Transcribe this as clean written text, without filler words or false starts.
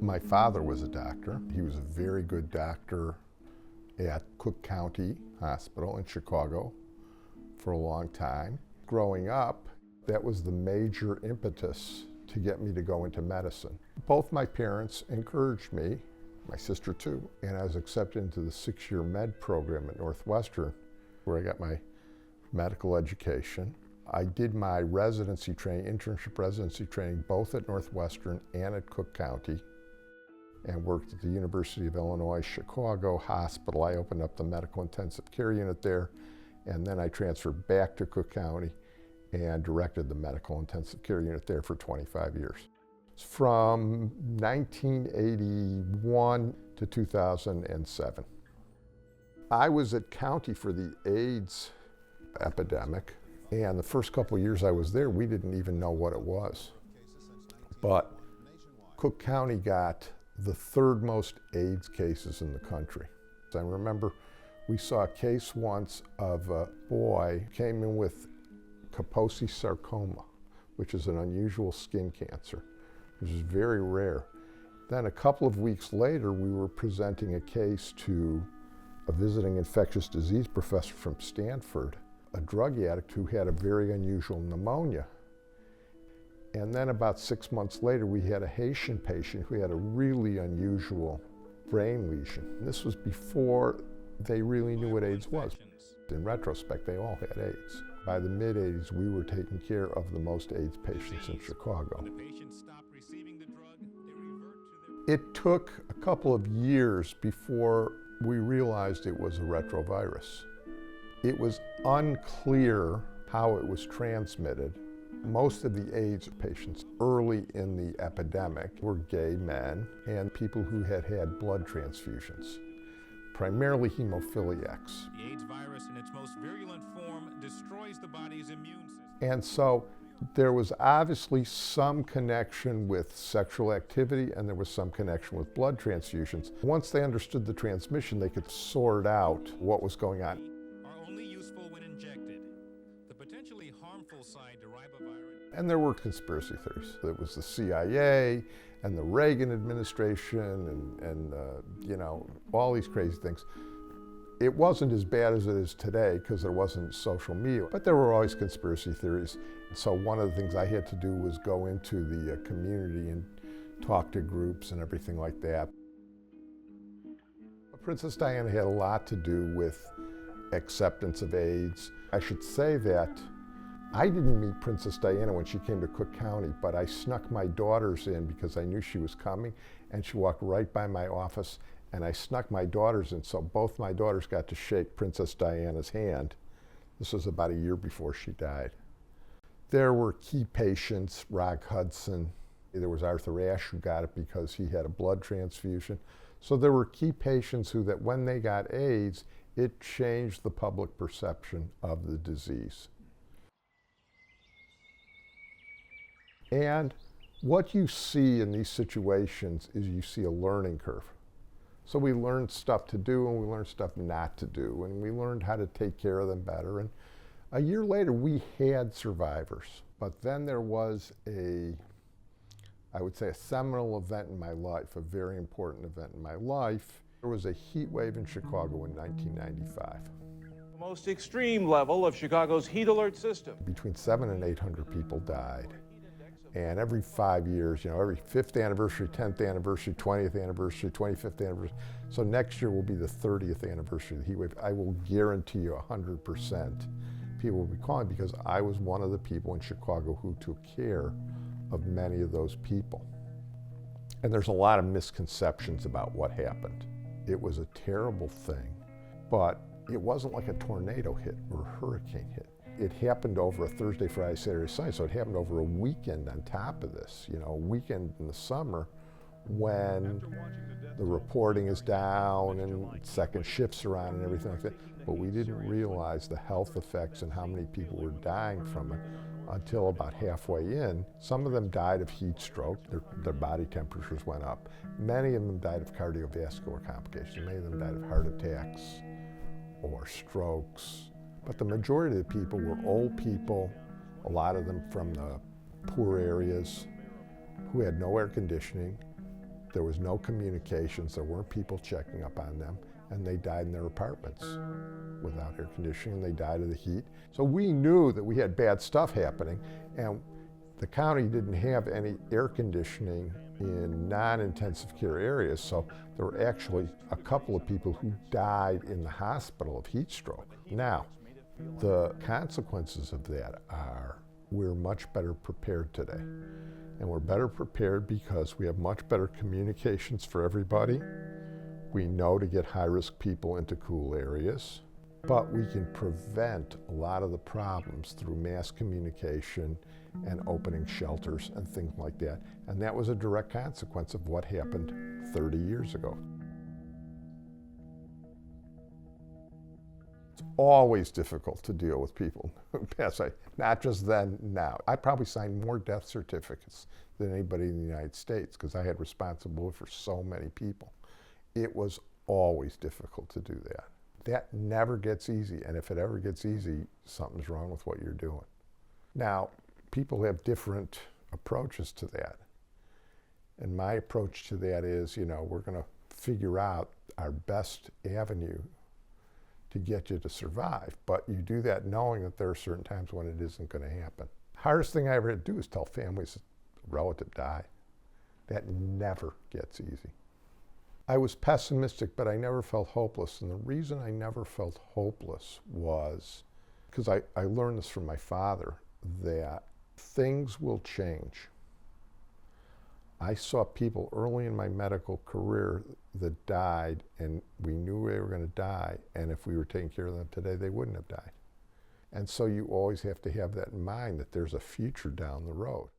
My father was a doctor. He was a very good doctor at Cook County Hospital in Chicago for a long time. Growing up, that was the major impetus to get me to go into medicine. Both my parents encouraged me, my sister too, and I was accepted into the 6-year med program at Northwestern, where I got my medical education. I did my residency training, internship residency training, both at Northwestern and at Cook County, and worked at the University of Illinois Chicago Hospital. I opened up the medical intensive care unit there, and then I transferred back to Cook County and directed the medical intensive care unit there for 25 years. From 1981 to 2007. I was at County for the AIDS epidemic, and the first couple of years I was there, we didn't even know what it was. But Cook County got the third most AIDS cases in the country. I remember we saw a case once of a boy who came in with Kaposi sarcoma, which is an unusual skin cancer, which is very rare. Then a couple of weeks later, we were presenting a case to a visiting infectious disease professor from Stanford, a drug addict who had a very unusual pneumonia. And then about 6 months later, we had a Haitian patient who had a really unusual brain lesion. This was before they really knew what AIDS was. In retrospect, they all had AIDS. By the mid-'80s, we were taking care of the most AIDS patients in Chicago. It took a couple of years before we realized it was a retrovirus. It was unclear how it was transmitted. Most of the AIDS patients early in the epidemic were gay men and people who had had blood transfusions, primarily hemophiliacs. The AIDS virus in its most virulent form destroys the body's immune system. And so there was obviously some connection with sexual activity, and there was some connection with blood transfusions. Once they understood the transmission, they could sort out what was going on. Are only useful when injected. The potentially harmful side to ribavirin. And there were conspiracy theories. It was the CIA and the Reagan administration and you know, all these crazy things. It wasn't as bad as it is today because there wasn't social media, but there were always conspiracy theories. So one of the things I had to do was go into the community and talk to groups and everything like that. Princess Diana had a lot to do with acceptance of AIDS. I should say that I didn't meet Princess Diana when she came to Cook County, but I snuck my daughters in because I knew she was coming, and she walked right by my office, and I snuck my daughters in, so both my daughters got to shake Princess Diana's hand. This was about a year before she died. There were key patients, Rock Hudson. There was Arthur Ashe who got it because he had a blood transfusion. So there were key patients who, that when they got AIDS, it changed the public perception of the disease. And what you see in these situations is you see a learning curve. So we learned stuff to do and we learned stuff not to do, and we learned how to take care of them better. And a year later, we had survivors. But then there was I would say a seminal event in my life, a very important event in my life. There was a heat wave in Chicago in 1995. The most extreme level of Chicago's heat alert system. Between 700 and 800 people died. And every 5 years, you know, every 5th anniversary, 10th anniversary, 20th anniversary, 25th anniversary. So next year will be the 30th anniversary of the heat wave. I will guarantee you 100% people will be calling because I was one of the people in Chicago who took care of many of those people. And there's a lot of misconceptions about what happened. It was a terrible thing, but it wasn't like a tornado hit or a hurricane hit. It happened over a Thursday, Friday, Saturday, Sunday, so it happened over a weekend on top of this, you know, a weekend in the summer when the reporting is down and second shifts are on and everything like that. But we didn't realize the health effects and how many people were dying from it until about halfway in. Some of them died of heat stroke, their body temperatures went up. Many of them died of cardiovascular complications. Many of them died of heart attacks or strokes. But the majority of the people were old people, a lot of them from the poor areas who had no air conditioning. There was no communications. There weren't people checking up on them. And they died in their apartments without air conditioning. They died of the heat. So we knew that we had bad stuff happening. And the county didn't have any air conditioning in non-intensive care areas. So there were actually a couple of people who died in the hospital of heat stroke. Now, the consequences of that are we're much better prepared today. And we're better prepared because we have much better communications for everybody. We know to get high-risk people into cool areas, but we can prevent a lot of the problems through mass communication and opening shelters and things like that. And that was a direct consequence of what happened 30 years ago. It's always difficult to deal with people who pass away, not just then, now. I probably signed more death certificates than anybody in the United States because I had responsibility for so many people. It was always difficult to do that. That never gets easy, and if it ever gets easy, something's wrong with what you're doing. Now, people have different approaches to that. And my approach to that is, we're going to figure out our best avenue to get you to survive. But you do that knowing that there are certain times when it isn't going to happen. Hardest thing I ever had to do is tell families a relative died. That never gets easy. I was pessimistic, but I never felt hopeless. And the reason I never felt hopeless was because I learned this from my father, that things will change. I saw people early in my medical career that died, and we knew they were going to die, and if we were taking care of them today, they wouldn't have died. And so you always have to have that in mind, that there's a future down the road.